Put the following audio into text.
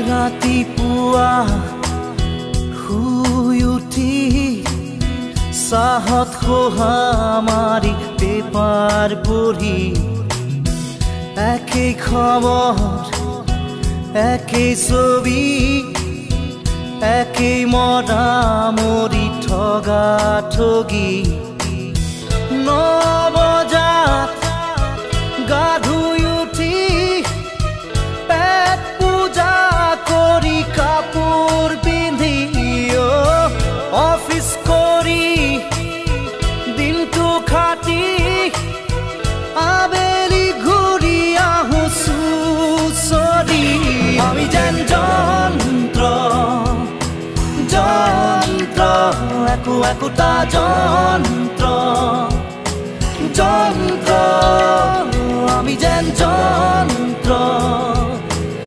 ৰাতিপুৱা শুই উঠি চাহত খোহা মাৰি পেপাৰ পঢ়ি একেই খবৰ একেই ছবি একেই মদামৰি ঠগা ঠগি 9 বজাত গা ধুই উঠি পেট পূজা কৰি কাপোৰ পিন্ধি অফিচ কৰি দিনটো খাটি আবেলি ঘূৰি আহো চুচৰি আমি যেন যন্ত্ৰ যন্ত্ৰ একো একোটা যন্ত্ৰ যন্ত্ৰ আমি যেন যন্ত্ৰ